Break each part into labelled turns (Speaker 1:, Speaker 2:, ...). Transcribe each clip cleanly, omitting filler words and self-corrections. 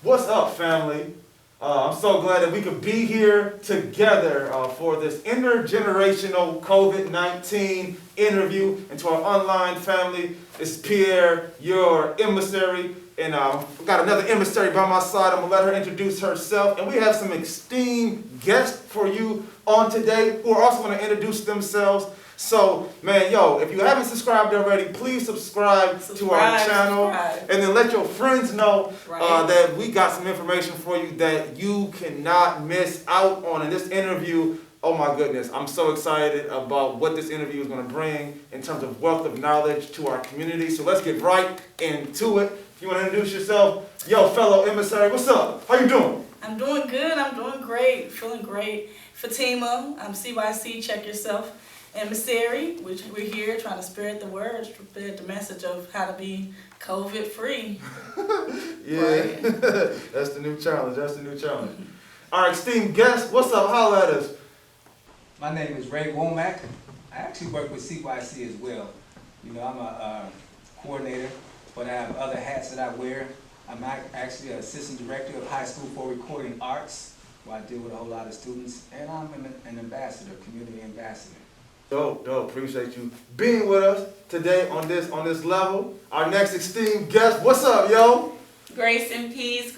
Speaker 1: What's up, family? I'm so glad that we could be here together for this intergenerational COVID-19 interview. And to our online family, it's Pierre, your emissary. And I've got another emissary by my side. I'm going to let her introduce herself. And we have some esteemed guests for you on today who are also going to introduce themselves. So, man, if you haven't subscribed already, please subscribe to our channel. And then let your friends know that we got some information for you that you cannot miss out on in this interview. Oh my goodness, I'm so excited about what this interview is going to bring in terms of wealth of knowledge to our community. So let's get right into it. If you want to introduce yourself, fellow emissary, what's up? How you doing?
Speaker 2: I'm doing good. I'm doing great. Feeling great. Fatima, I'm CYC. Check yourself. Emissary, which we're here trying to spread the word, spread the message of how to be COVID free.
Speaker 1: Yeah, that's the new challenge. Our esteemed guest, what's up? Holla at us.
Speaker 3: My name is Ray Womack. I actually work with CYC as well. I'm a coordinator, but I have other hats that I wear. I'm actually an assistant director of High School for Recording Arts, where I deal with a whole lot of students, and I'm an ambassador, community ambassador.
Speaker 1: Dope. Appreciate you being with us today on this level. Our next esteemed guest, what's up, yo?
Speaker 4: Grace and peace,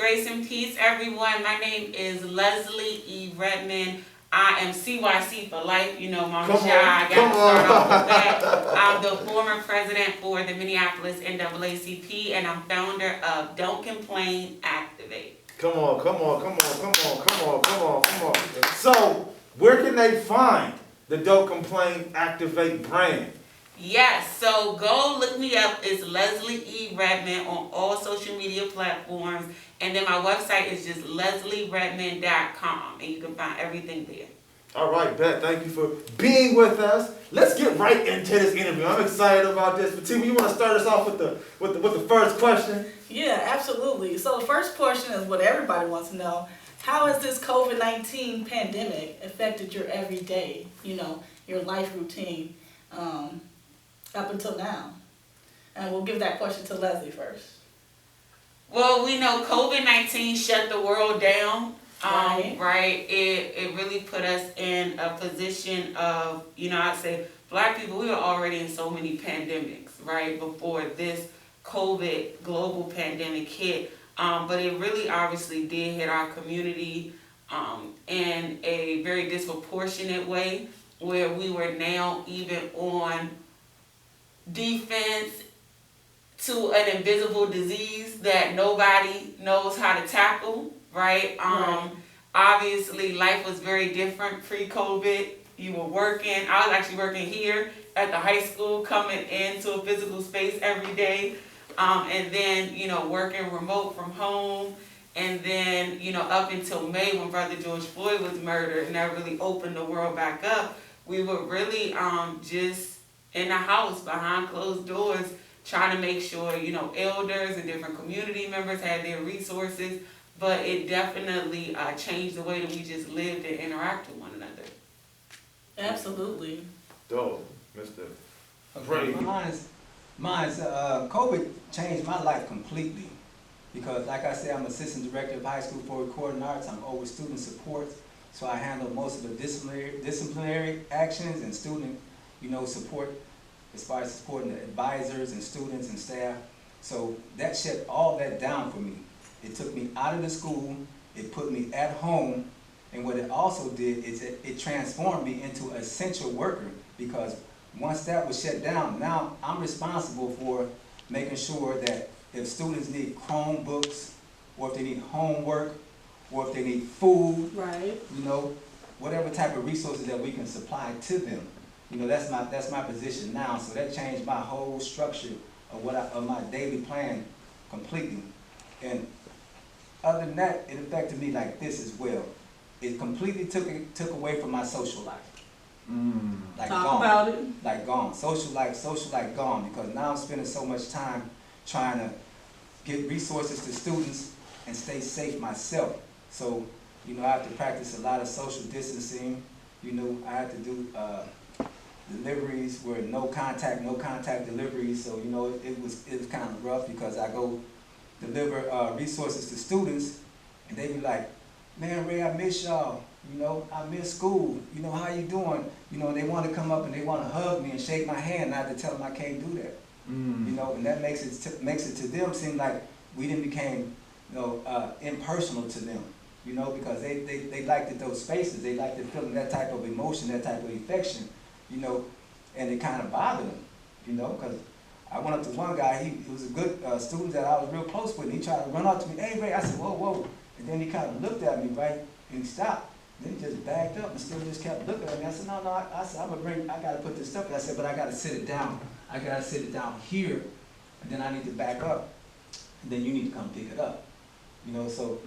Speaker 4: everyone. My name is Leslie E. Redmond. I am CYC for life. Mama Shy, I got to start off with that. I'm the former president for the Minneapolis NAACP, and I'm founder of Don't Complain, Activate.
Speaker 1: Come on. So, where can they find the Don't Complain, Activate brand?
Speaker 4: Yes, so go look me up. It's Leslie E. Redmond on all social media platforms. And then my website is just leslieredmond.com, and you can find everything there.
Speaker 1: All right, Bet. Thank you for being with us. Let's get right into this interview. I'm excited about this. Fatima, you want to start us off with the first question?
Speaker 2: Yeah, absolutely. So the first question is what everybody wants to know. How has this COVID-19 pandemic affected your everyday, your life routine up until now? And we'll give that question to Leslie first.
Speaker 4: Well, we know COVID-19 shut the world down,
Speaker 2: right?
Speaker 4: It really put us in a position of, I'd say Black people, we were already in so many pandemics, right, before this COVID global pandemic hit. But it really obviously did hit our community in a very disproportionate way, where we were now even on defense to an invisible disease that nobody knows how to tackle, right? Obviously, life was very different pre-COVID. You were working. I was actually working here at the high school, coming into a physical space every day. And then, working remote from home. And then, up until May when Brother George Floyd was murdered, and that really opened the world back up, we were really just in the house behind closed doors, trying to make sure, elders and different community members had their resources. But it definitely changed the way that we just lived and interact with one another.
Speaker 2: Absolutely.
Speaker 1: Dope, Mr.
Speaker 3: Okay, mine's COVID changed my life completely, because like I said, I'm assistant director of High School for Recording Arts. I'm over student support, so I handle most of the disciplinary actions and student, support, as far as supporting the advisors and students and staff. So that shut all that down for me. It took me out of the school, it put me at home, and what it also did is it transformed me into an essential worker, because once that was shut down, now I'm responsible for making sure that if students need Chromebooks, or if they need homework, or if they need food,
Speaker 2: right,
Speaker 3: whatever type of resources that we can supply to them. That's my position now. So that changed my whole structure of my daily plan completely. And other than that, it affected me like this as well. It completely took away from my social life. Like
Speaker 2: Talk
Speaker 3: gone.
Speaker 2: about it.
Speaker 3: Like gone. Social life gone, because now I'm spending so much time trying to get resources to students and stay safe myself. So, I have to practice a lot of social distancing. I have to do deliveries where no contact deliveries. So, it was kind of rough, because I go deliver resources to students, and they be like, man, Ray, I miss y'all. You know, I miss school. You know, how you doing? You know, and they want to come up and they want to hug me and shake my hand, and I have to tell them I can't do that. You know, and that makes it to them seem like we didn't became, you know, impersonal to them. You know, because they liked it, those spaces. They liked it feeling that type of emotion, that type of affection. You know, and it kind of bothered them. You know, because I went up to one guy. He was a good student that I was real close with. And he tried to run up to me. Hey, Ray. I said, whoa, whoa. And then he kind of looked at me, right, and he stopped. Then he just backed up and still just kept looking at me. I said, no, I said, I got to put this stuff. I said, but I got to sit it down. I got to sit it down here, and then I need to back up, and then you need to come pick it up. You know, so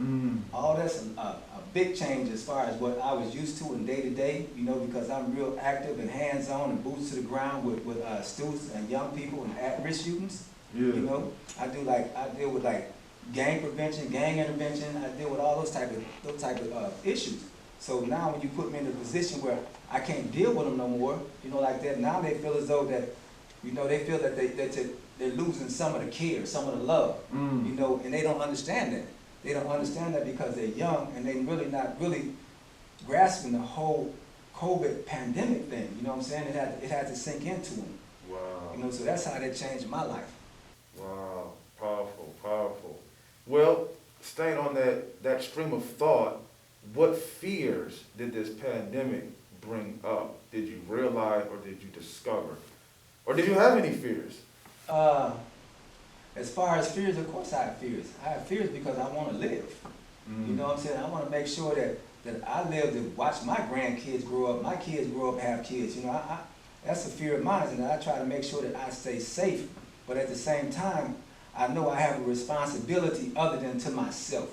Speaker 3: all that's a big change as far as what I was used to in day to day, you know, because I'm real active and hands-on and boots to the ground with students and young people and at-risk students. Yeah. You know, I deal with like gang prevention, gang intervention. I deal with all those type of issues. So now when you put me in a position where I can't deal with them no more, you know, like that, now they feel as though that, you know, they feel that they're losing some of the care, some of the love, you know, and they don't understand that. They don't understand that because they're young and they're really not really grasping the whole COVID pandemic thing. You know what I'm saying? It had to sink into them.
Speaker 1: Wow.
Speaker 3: You know, so that's how that changed my life.
Speaker 1: Wow. Powerful, powerful. Well, staying on that stream of thought, what fears did this pandemic bring up? Did you realize or did you discover? Or did you have any fears?
Speaker 3: As far as fears, of course I have fears. I have fears because I want to live. You know what I'm saying? I want to make sure that I live to watch my grandkids grow up, my kids grow up, have kids. You know, that's a fear of mine, and I try to make sure that I stay safe. But at the same time, I know I have a responsibility other than to myself.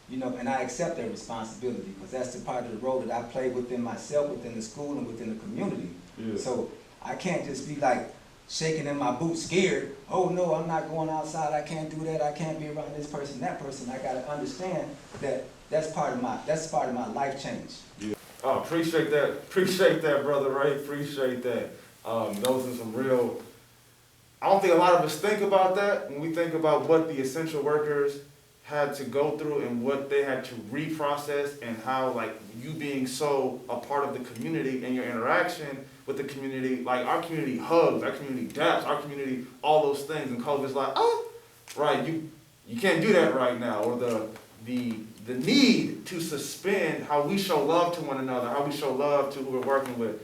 Speaker 3: You know, and I accept that responsibility because that's the part of the role that I play within myself, within the school, and within the community. Yeah. So I can't just be like shaking in my boots, scared. Oh no, I'm not going outside. I can't do that. I can't be around this person, that person. I got to understand that that's part of my life change.
Speaker 1: Yeah. Oh, appreciate that, brother Ray. Appreciate that. Those are some real. I don't think a lot of us think about that when we think about what the essential workers had to go through and what they had to reprocess, and how like you being so a part of the community and your interaction with the community, like our community hugs, our community daps, our community, all those things, and COVID's like, oh, right, you can't do that right now, or the need to suspend how we show love to one another, how we show love to who we're working with.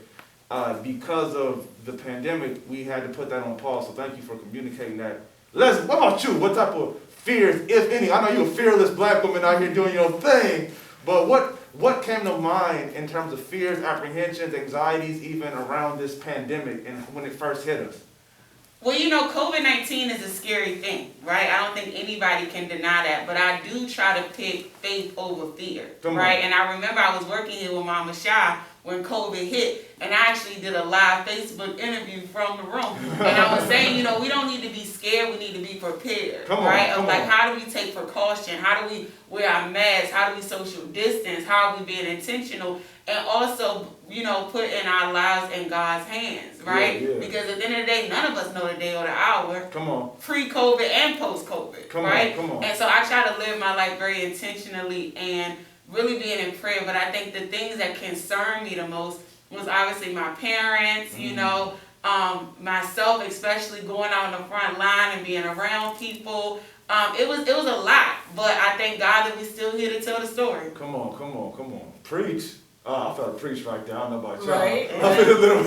Speaker 1: Because of the pandemic, we had to put that on pause, so thank you for communicating that. Les, what about you? What type of fears, if any? I know you're a fearless black woman out here doing your thing, but what came to mind in terms of fears, apprehensions, anxieties, even around this pandemic and when it first hit us?
Speaker 4: Well, you know, COVID-19 is a scary thing, right? I don't think anybody can deny that, but I do try to pick faith over fear, right? And I remember I was working here with Mama Shy when COVID hit, and I actually did a live Facebook interview from the room. And I was saying, you know, we don't need to be scared, we need to be prepared, right? Of like, how do we take precaution? How do we wear our masks? How do we social distance? How are we being intentional? And also, you know, put in our lives in God's hands, right? Yeah, yeah. Because at the end of the day, none of us know the day or the hour.
Speaker 1: Come on.
Speaker 4: Pre-COVID and post-COVID, right?
Speaker 1: Come on.
Speaker 4: And so I try to live my life very intentionally and really being in prayer. But I think the things that concern me the most was obviously my parents, you know, myself, especially going out on the front line and being around people. It was a lot, but I thank God that we're still here to tell the story.
Speaker 1: Come on. Preach. I felt a preach right there. I don't know about y'all.
Speaker 2: Right.
Speaker 1: I feel a little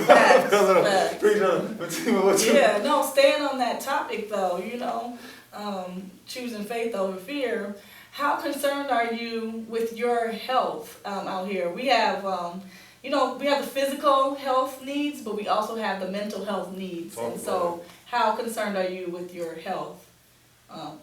Speaker 1: preach.
Speaker 2: Yeah, no, staying on that topic though, you know, choosing faith over fear. How concerned are you with your health out here? We have, we have the physical health needs, but we also have the mental health needs. And so how concerned are you with your health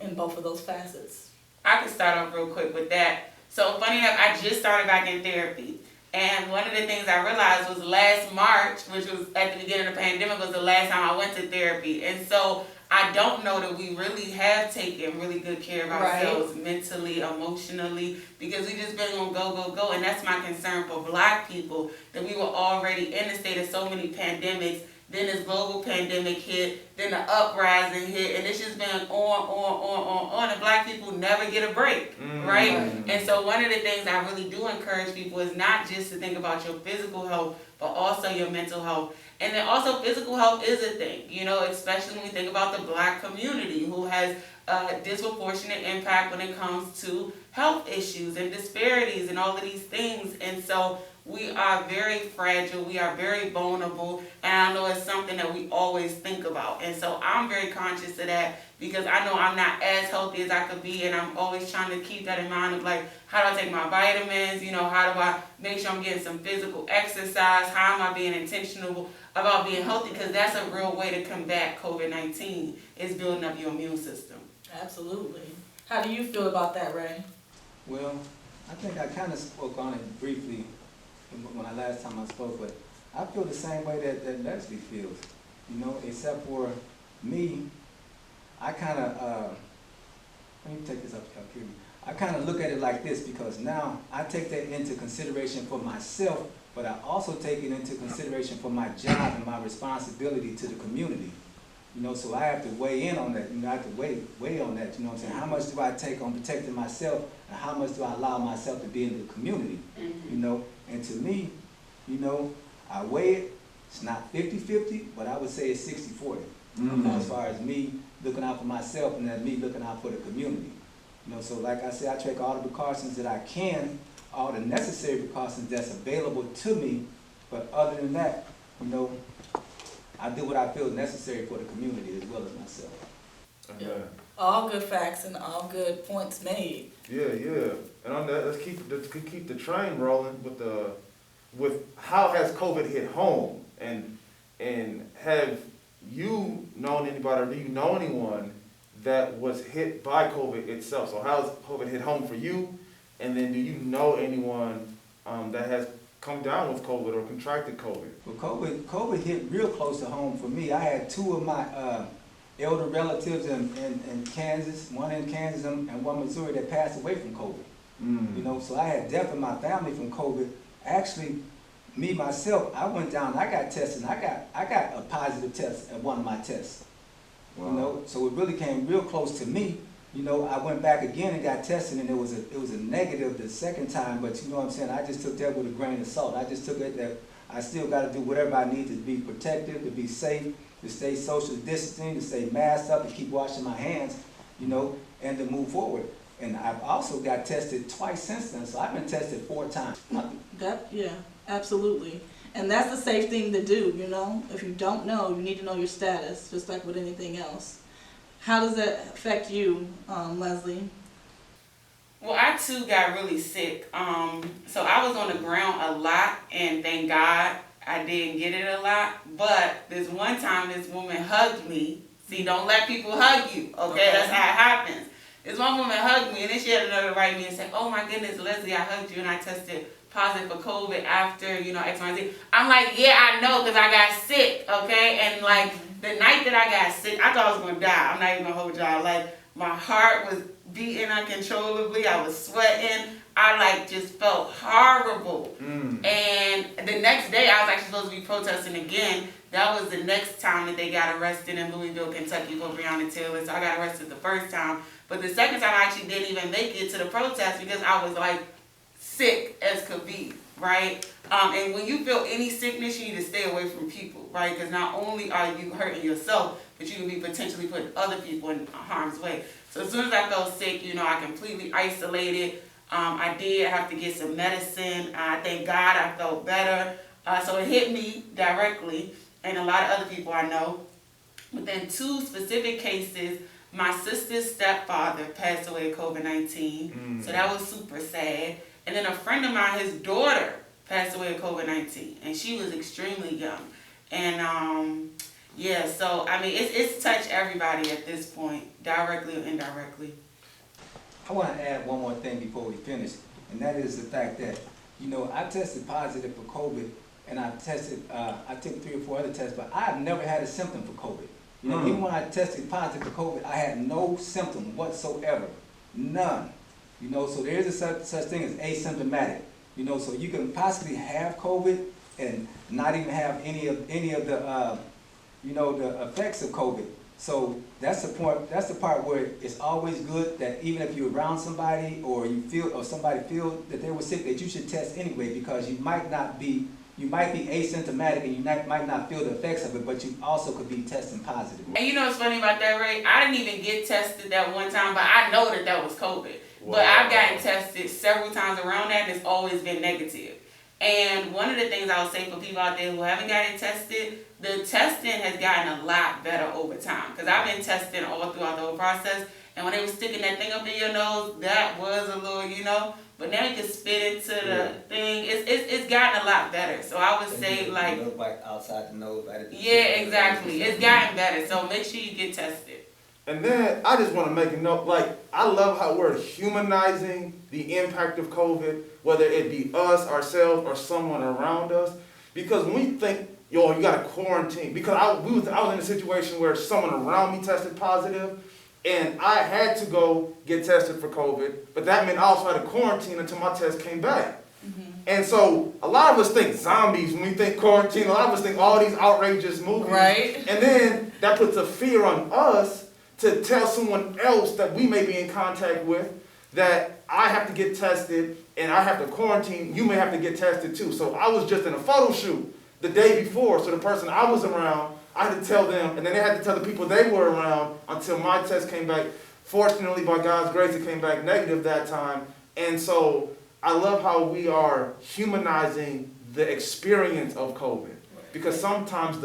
Speaker 2: in both of those facets?
Speaker 4: I can start off real quick with that. So funny enough, I just started back in therapy. And one of the things I realized was last March, which was at the beginning of the pandemic, was the last time I went to therapy. And so I don't know that we really have taken really good care of ourselves mentally, emotionally, because we just been on go. And that's my concern for Black people, that we were already in a state of so many pandemics then this global pandemic hit, then the uprising hit, and it's just been on, and black people never get a break, right? And so one of the things I really do encourage people is not just to think about your physical health, but also your mental health. And then also physical health is a thing, you know, especially when we think about the black community who has a disproportionate impact when it comes to health issues and disparities and all of these things. And so we are very fragile, we are very vulnerable, and I know it's something that we always think about. And so I'm very conscious of that because I know I'm not as healthy as I could be, and I'm always trying to keep that in mind of like, how do I take my vitamins, you know, how do I make sure I'm getting some physical exercise, how am I being intentional about being healthy, because that's a real way to combat COVID-19 is building up your immune system.
Speaker 2: Absolutely. How do you feel about that, Ray?
Speaker 3: Well, I think I kind of spoke on it briefly when last time I spoke, but I feel the same way that Leslie feels, you know, except for me, I kind of, let me take this up here. I kind of look at it like this because now I take that into consideration for myself, but I also take it into consideration for my job and my responsibility to the community. You know, so I have to weigh in on that. You know, I have to weigh on that. You know what I'm saying? How much do I take on protecting myself, and how much do I allow myself to be in the community? You know, and to me, you know, I weigh it. It's not 50-50, but I would say it's 60-40. As far as me looking out for myself and then me looking out for the community. You know, so like I said, I take all the precautions that I can, all the necessary precautions that's available to me. But other than that, you know, I do what I feel necessary for the community as well as myself.
Speaker 1: Yeah.
Speaker 2: All good facts and all good points made.
Speaker 1: Yeah. And on that, let's keep the train rolling with how has COVID hit home, and have you known anybody, or do you know anyone that was hit by COVID itself? So how has COVID hit home for you, and then do you know anyone that has come down with COVID or contracted COVID?
Speaker 3: Well, COVID hit real close to home for me. I had two of my elder relatives in Kansas, one in Kansas and one in Missouri, that passed away from COVID. You know, so I had death in my family from COVID. Actually, me myself, I went down, I got tested, and I got a positive test at one of my tests. Wow. You know, so it really came real close to me. You know, I went back again and got tested, and it was a negative the second time, but you know what I'm saying, I just took that with a grain of salt. I just took it that I still got to do whatever I need to be protected, to be safe, to stay social distancing, to stay masked up, to keep washing my hands, you know, and to move forward. And I've also got tested twice since then, so I've been tested 4 times.
Speaker 2: Yeah, absolutely. And that's the safe thing to do, you know? If you don't know, you need to know your status, just like with anything else. How does that affect you, Leslie?
Speaker 4: Well, I too got really sick. So I was on the ground a lot, and thank God I didn't get it a lot. But this one time, this woman hugged me. See, don't let people hug you, okay? That's how it happens. This one woman hugged me, and then she had another write me and say, "Oh my goodness, Leslie, I hugged you and I tested positive for COVID after, you know, X, Y, Z." I'm like, yeah, I know, because I got sick, okay? And like the night that I got sick, I thought I was going to die. I'm not even going to hold y'all. Like, my heart was beating uncontrollably. I was sweating. I like just felt horrible. And the next day, I was actually supposed to be protesting again. That was the next time that they got arrested in Louisville, Kentucky for Breonna Taylor. So I got arrested the first time. But the second time, I actually didn't even make it to the protest because I was like sick as could be, right? And when you feel any sickness, you need to stay away from people, right? Because not only are you hurting yourself, but you can be potentially putting other people in harm's way. So as soon as I felt sick, you know, I completely isolated. I did have to get some medicine. Thank God I felt better. So it hit me directly, and a lot of other people I know. But then 2 specific cases, my sister's stepfather passed away of COVID-19. So that was super sad. And then a friend of mine, his daughter, passed away of COVID-19, and she was extremely young. And yeah, so I mean, it's touched everybody at this point, directly or indirectly.
Speaker 3: I want to add one more thing before we finish, and that is the fact that, you know, I tested positive for COVID, and I took 3 or 4 other tests, but I've never had a symptom for COVID. You know, even when I tested positive for COVID, I had no symptom whatsoever, none. You know, so there is a such thing as asymptomatic. You know, so you can possibly have COVID and not even have any of the you know, the effects of COVID. So that's the point. That's the part where it's always good that even if you're around somebody or you feel or somebody feel that they were sick, that you should test anyway, because you might be asymptomatic and you might not feel the effects of it, but you also could be testing positive.
Speaker 4: And you know what's funny about that, Ray? I didn't even get tested that one time, but I know that was COVID.
Speaker 1: Wow.
Speaker 4: But I've gotten tested several times around that, and it's always been negative. And one of the things I would say for people out there who haven't gotten tested, the testing has gotten a lot better over time. Because I've been testing all throughout the whole process, and when they were sticking that thing up in your nose, that was a little, you know. But now you can spit into the thing. It's gotten a lot better. So I would say like,
Speaker 3: look like outside the nose.
Speaker 4: yeah, exactly. It's gotten better. So make sure you get tested.
Speaker 1: And then I just want to make a note, like, I love how we're humanizing the impact of COVID, whether it be us, ourselves, or someone around us. Because when we think, yo, you got to quarantine, because I was in a situation where someone around me tested positive, and I had to go get tested for COVID, but that meant I also had to quarantine until my test came back. Mm-hmm. And so a lot of us think zombies when we think quarantine. A lot of us think all these outrageous movies.
Speaker 2: Right.
Speaker 1: And then that puts a fear on us to tell someone else that we may be in contact with that I have to get tested and I have to quarantine. You may have to get tested too. So I was just in a photo shoot the day before. So the person I was around, I had to tell them, and then they had to tell the people they were around until my test came back. Fortunately, by God's grace, it came back negative that time. And so I love how we are humanizing the experience of COVID. Because sometimes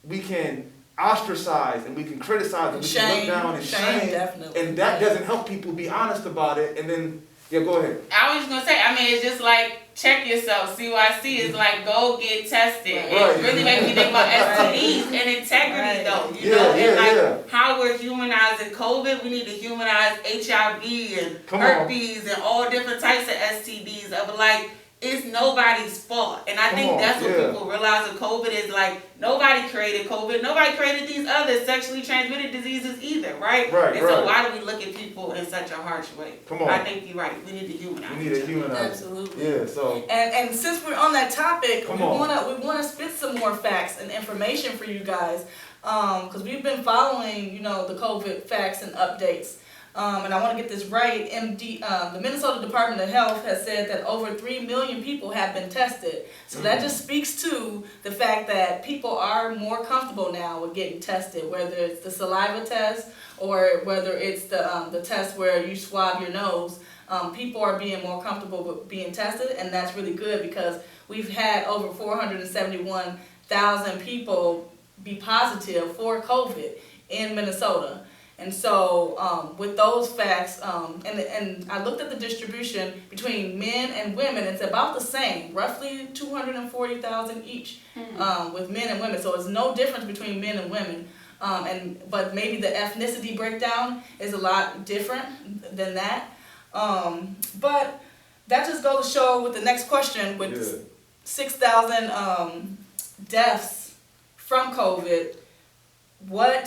Speaker 1: we can ostracize and we can criticize and we can look down and shame.
Speaker 2: Definitely.
Speaker 1: And that doesn't help people be honest about it. And then, yeah, go ahead.
Speaker 4: I was just going to say, I mean, it's just like, check yourself. CYC is like, go get tested.
Speaker 1: Right.
Speaker 4: It really makes me think about STDs and integrity, though. You know, and like how we're humanizing COVID, we need to humanize HIV and herpes and all different types of STDs. Of like, it's nobody's fault. And I think that's what people realize with COVID is like, nobody created COVID. Nobody created these other sexually transmitted diseases either, right? So why do we look at people in such a harsh way?
Speaker 1: Come on.
Speaker 4: I think you're right. We need to humanize.
Speaker 1: We need to humanize.
Speaker 2: Absolutely.
Speaker 1: Yeah, so.
Speaker 2: And since we're on that topic, we wanna spit some more facts and information for you guys. Because we've been following, you know, the COVID facts and updates. And I want to get this right. The Minnesota Department of Health has said that over 3 million people have been tested. So that just speaks to the fact that people are more comfortable now with getting tested, whether it's the saliva test or whether it's the test where you swab your nose. People are being more comfortable with being tested, and that's really good because we've had over 471,000 people be positive for COVID in Minnesota. And so with those facts, and I looked at the distribution between men and women, it's about the same, roughly 240,000 each with men and women. So it's no difference between men and women. But maybe the ethnicity breakdown is a lot different than that. But that just goes to show with the next question, with 6,000 deaths from COVID, what,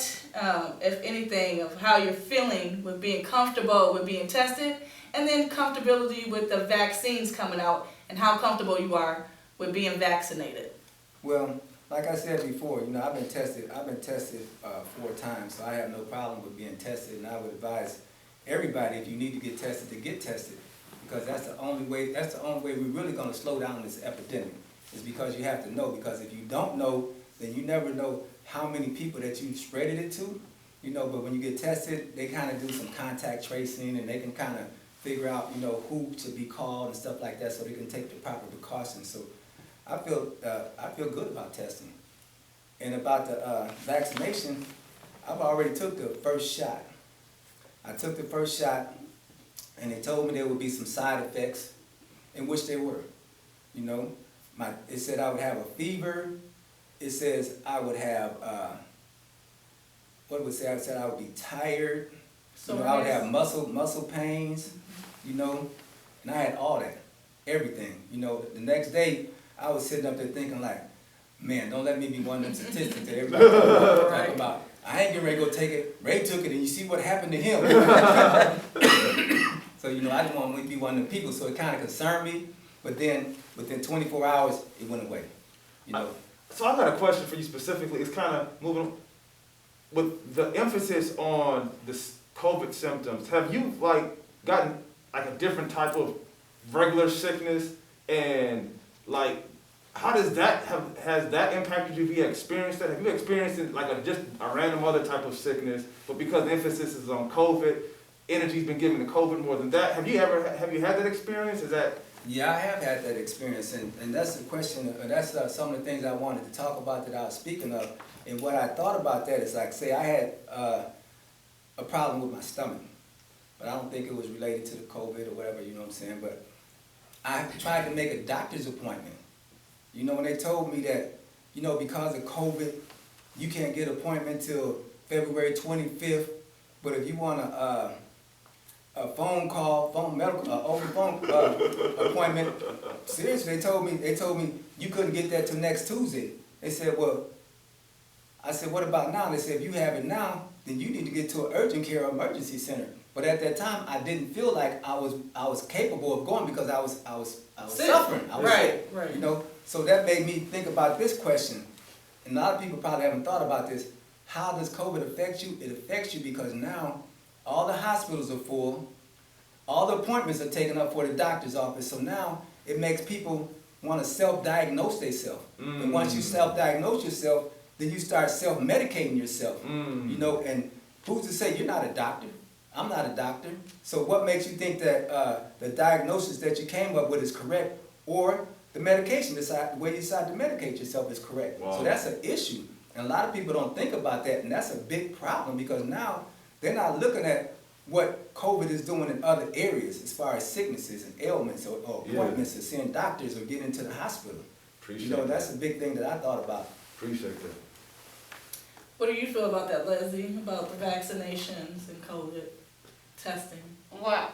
Speaker 2: if anything, of how you're feeling with being comfortable with being tested, and then comfortability with the vaccines coming out and how comfortable you are with being vaccinated?
Speaker 3: Well, like I said before, you know, I've been tested 4 times, so I have no problem with being tested, and I would advise everybody, if you need to get tested, because that's the only way we're really going to slow down this epidemic, is because you have to know, because if you don't know, then you never know how many people that you spreaded it to, you know. But when you get tested, they kind of do some contact tracing, and they can kind of figure out, you know, who to be called and stuff like that, so they can take the proper precautions. So I feel good about testing. And about the vaccination, I've already took the first shot. I took the first shot, and they told me there would be some side effects, in which there were. You know, it said I would have a fever. It says I would have, what would it say? I said I would be tired. You know, I would have muscle pains, you know, and I had all that, everything. You know, the next day, I was sitting up there thinking like, man, don't let me be one of them statistics that everybody talking about. I ain't getting ready to go take it. Ray took it, and you see what happened to him. So, you know, I didn't want to be one of them people, so it kind of concerned me. But then, within 24 hours, it went away, you know.
Speaker 1: So I got a question for you specifically. It's kind of moving with the emphasis on this COVID symptoms. Have you like gotten like a different type of regular sickness, and like how does that has that impacted you? Have you experienced that? Have you experienced it like just a random other type of sickness, but because the emphasis is on COVID, energy's been given to COVID more than that? Have you had that experience? Is that
Speaker 3: Yeah, I have had that experience, and that's the question, that's some of the things I wanted to talk about that I was speaking of. And what I thought about that is like, say I had a problem with my stomach, but I don't think it was related to the COVID or whatever, you know what I'm saying? But I tried to make a doctor's appointment. You know, when they told me that, you know, because of COVID, you can't get an appointment till February 25th, but if you want a phone call, over phone appointment. Seriously, they told me you couldn't get that till next Tuesday. They said, well, I said, what about now? They said, if you have it now, then you need to get to an urgent care or emergency center. But at that time, I didn't feel like I was capable of going because I was suffering. I was sick,
Speaker 2: right.
Speaker 3: you know. So that made me think about this question. And a lot of people probably haven't thought about this. How does COVID affect you? It affects you because now all the hospitals are full, all the appointments are taken up for the doctor's office, so now it makes people want to self-diagnose themselves. And once you self-diagnose yourself, then you start self-medicating yourself. You know, and who's to say you're not a doctor? I'm not a doctor. So what makes you think that the diagnosis that you came up with is correct, or the medication, the way you decide to medicate yourself is correct?
Speaker 1: Wow.
Speaker 3: So that's an issue. And a lot of people don't think about that, and that's a big problem because now they're not looking at what COVID is doing in other areas as far as sicknesses and ailments or appointments or seeing doctors or getting to the hospital.
Speaker 1: Appreciate
Speaker 3: you know, that's a big thing that I thought about.
Speaker 1: Appreciate that.
Speaker 2: What do you feel about that, Leslie, about the vaccinations and COVID testing?
Speaker 4: Well,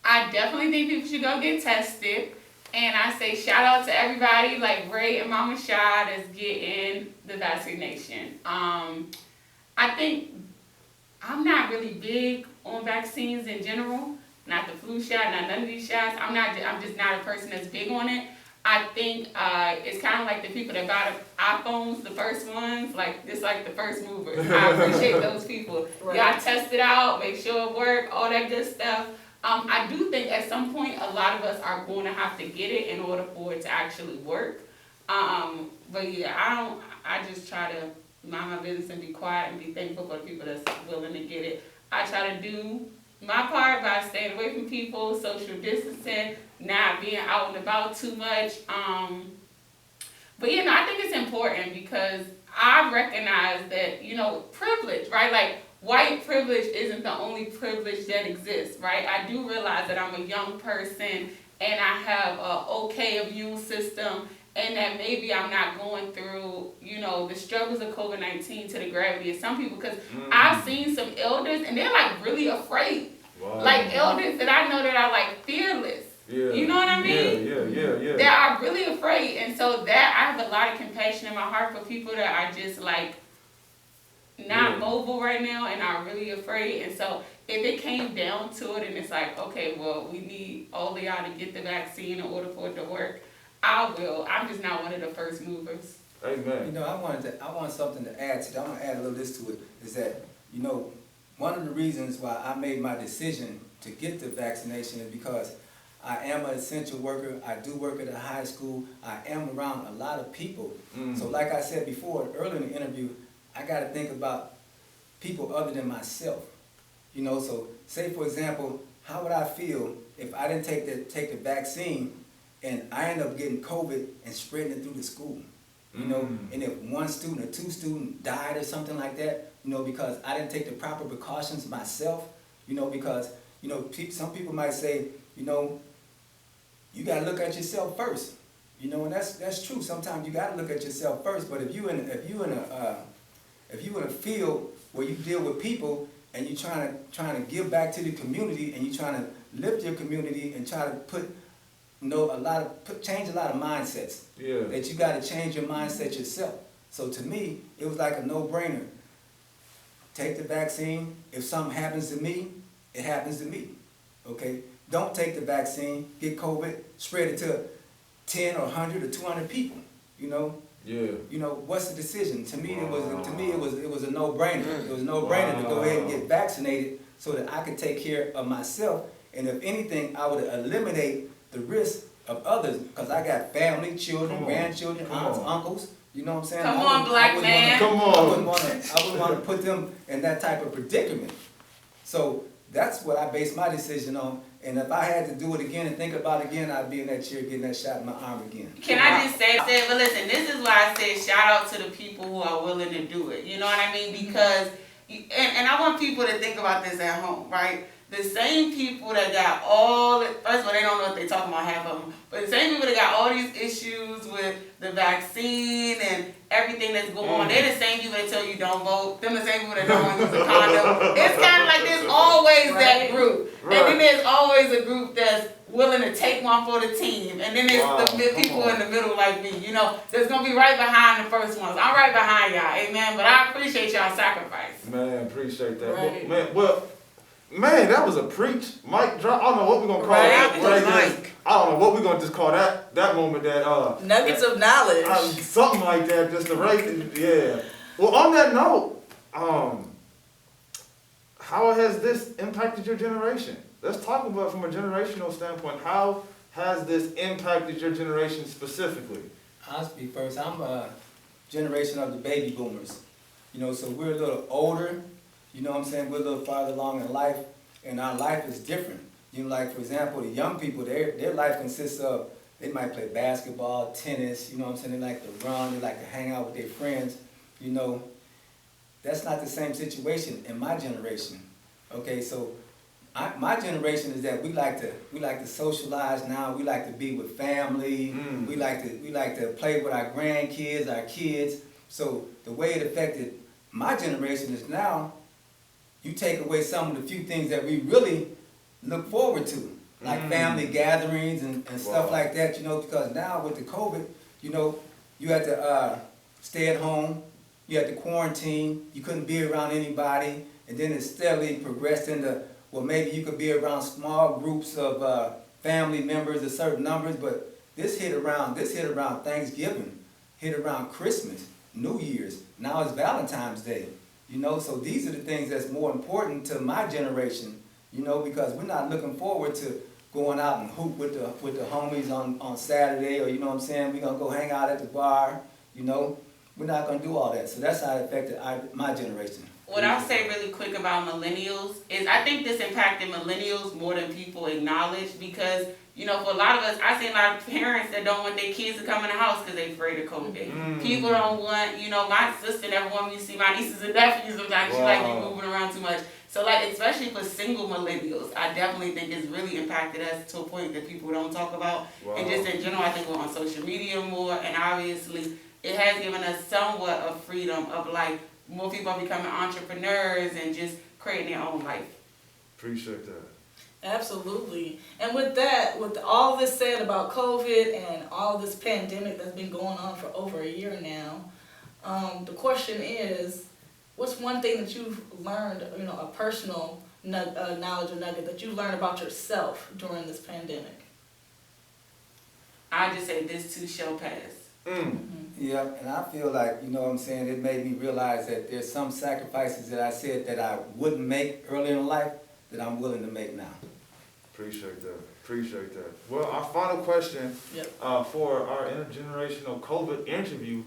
Speaker 4: I definitely think people should go get tested. And I say shout out to everybody like Ray and Mama Shah that's getting the vaccination. I think I'm not really big on vaccines in general. Not the flu shot, not none of these shots. I'm just not a person that's big on it. I think it's kind of like the people that got iPhones, the first ones, like it's like the first movers. I appreciate those people.
Speaker 2: Right.
Speaker 4: Y'all test it out, make sure it works, all that good stuff. I do think at some point a lot of us are going to have to get it in order for it to actually work. But yeah, I just try to mind my business and be quiet and be thankful for the people that's willing to get it. I try to do my part by staying away from people, social distancing, not being out and about too much. But you know, I think it's important because I recognize that, you know, privilege, right? Like, white privilege isn't the only privilege that exists, right? I do realize that I'm a young person and I have a okay immune system and that maybe I'm not going through, you know, the struggles of COVID-19 to the gravity of some people, because I've seen some elders and they're like really afraid.
Speaker 1: Wow.
Speaker 4: Like elders that I know that are like fearless.
Speaker 1: Yeah.
Speaker 4: You know what I mean?
Speaker 1: Yeah.
Speaker 4: That are really afraid. And so that I have a lot of compassion in my heart for people that are just like not mobile right now and are really afraid. And so if it came down to it and it's like, okay, well, we need all of y'all to get the vaccine in order for it to work, I will. I'm just not one of the first movers.
Speaker 1: Amen.
Speaker 3: You know, I want something to add to that. I want to add a little this to it, is that, you know, one of the reasons why I made my decision to get the vaccination is because I am an essential worker. I do work at a high school. I am around a lot of people. So like I said before, earlier in the interview, I got to think about people other than myself. You know, so say for example, how would I feel if I didn't take the vaccine and I end up getting COVID and spreading it through the school? You know, and if one student or two students died or something like that, you know, because I didn't take the proper precautions myself, you know, because, you know, some people might say, you know, you got to look at yourself first. You know, and that's true. Sometimes you got to look at yourself first. But if you in a field where you deal with people and you're trying to give back to the community and you're trying to lift your community and try to put, you know, change a lot of mindsets.
Speaker 1: Yeah.
Speaker 3: That you got to change your mindset yourself. So to me, it was like a no-brainer. Take the vaccine. If something happens to me, it happens to me. Okay? Don't take the vaccine, get COVID, spread it to 10 or 100 or 200 people. You know,
Speaker 1: Yeah.
Speaker 3: You know, what's the decision? To me, it was a no-brainer. It was a no-brainer to go ahead and get vaccinated so that I could take care of myself. And if anything, I would eliminate the risk of others, because I got family, children, grandchildren, aunts, uncles. You know what I'm saying?
Speaker 4: Come on, black man.
Speaker 1: Come on.
Speaker 3: I wouldn't want to put them in that type of predicament. So that's what I based my decision on. And if I had to do it again and think about it again, I'd be in that chair getting that shot in my arm again.
Speaker 4: Can I just say, but listen, this is why I said shout out to the people who are willing to do it. You know what I mean? Because, and I want people to think about this at home, right? The same people that got first of all, they don't know what they're talking about, half of them, but the same people that got all these issues with the vaccine and everything that's going on, they're the same people that tell you don't vote, them the same people that don't want to use a condom. It's kind of like there's always that group. Right. And then there's always a group that's willing to take one for the team. And then there's the people in the middle like me, you know, that's going to be right behind the first ones. I'm right behind y'all, amen, but I appreciate y'all sacrifice.
Speaker 1: Man, appreciate that.
Speaker 2: Right.
Speaker 1: Man, that was a preach. Mic drop. I don't know what we're gonna call
Speaker 2: Right.
Speaker 1: that. I don't know what we're gonna just call that moment.
Speaker 2: Nuggets of knowledge.
Speaker 1: Something like that. Just the right. Yeah. Well, on that note, how has this impacted your generation? Let's talk about it from a generational standpoint. How has this impacted your generation specifically?
Speaker 3: I'll speak first. I'm a generation of the baby boomers. You know, so we're a little older. You know what I'm saying? We're a little farther along in life, and our life is different. You know, like, for example, the young people, their life consists of, they might play basketball, tennis, you know what I'm saying? They like to run, they like to hang out with their friends. You know, that's not the same situation in my generation. Okay, so my generation is that we like to socialize now. We like to be with family. We like to play with our grandkids, our kids. So the way it affected my generation is now, you take away some of the few things that we really look forward to, like family gatherings and stuff like that, you know, because now with the COVID, you know, you had to stay at home, you had to quarantine, you couldn't be around anybody, and then it steadily progressed into, well, maybe you could be around small groups of family members of certain numbers, but this hit around Thanksgiving, hit around Christmas, New Year's, now it's Valentine's Day. You know, so these are the things that's more important to my generation, you know, because we're not looking forward to going out and hoop with the homies on Saturday, or, you know what I'm saying, we're going to go hang out at the bar, you know. We're not going to do all that. So that's how it affected my generation.
Speaker 4: What I'll say really quick about millennials is I think this impacted millennials more than people acknowledge, because, you know, for a lot of us, I see a lot of parents that don't want their kids to come in the house because they're afraid of COVID. People don't want, you know, my sister never wanted me to see my nieces and nephews sometimes. She like me moving around too much. So, like, especially for single millennials, I definitely think it's really impacted us to a point that people don't talk about. And just in general, I think we're on social media more, and obviously it has given us somewhat of freedom of, like, more people are becoming entrepreneurs and just creating their own life.
Speaker 1: Appreciate that.
Speaker 2: Absolutely. And with that, with all this said about COVID and all this pandemic that's been going on for over a year now, the question is, what's one thing that you've learned, you know, a personal knowledge or nugget that you learned about yourself during this pandemic?
Speaker 4: I just say this too shall pass.
Speaker 3: Yeah, and I feel like, you know what I'm saying, it made me realize that there's some sacrifices that I said that I wouldn't make earlier in life that I'm willing to make now.
Speaker 1: Appreciate that. Well, our final question for our intergenerational COVID interview,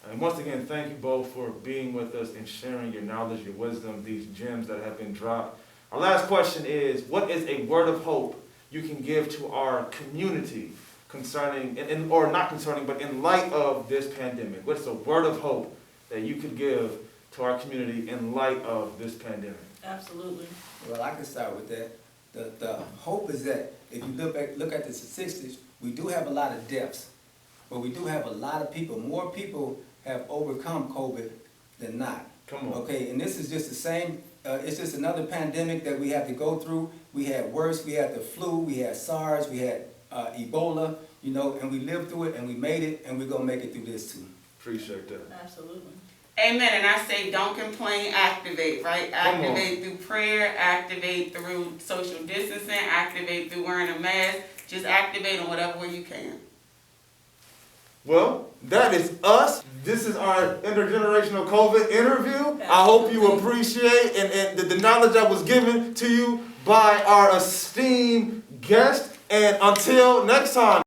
Speaker 1: and once again, thank you both for being with us and sharing your knowledge, your wisdom, these gems that have been dropped. Our last question is, what is a word of hope you can give to our community concerning, or not concerning, but in light of this pandemic? What's a word of hope that you could give to our community in light of this pandemic?
Speaker 2: Absolutely.
Speaker 3: Well, I can start with that. The hope is that if you look at the statistics, we do have a lot of deaths, but we do have a lot of people. More people have overcome COVID than not.
Speaker 1: Come on.
Speaker 3: Okay, and this is just the same. It's just another pandemic that we have to go through. We had worse. We had the flu. We had SARS. We had Ebola. You know, and we lived through it, and we made it, and we're gonna make it through this too.
Speaker 1: Appreciate that.
Speaker 2: Absolutely.
Speaker 4: Amen. And I say, don't complain, activate, right? Activate through prayer, activate through social distancing, activate through wearing a mask. Just activate in whatever way you can.
Speaker 1: Well, that is us. This is our intergenerational COVID interview. I hope you appreciate and the knowledge that was given to you by our esteemed guest. And until next time.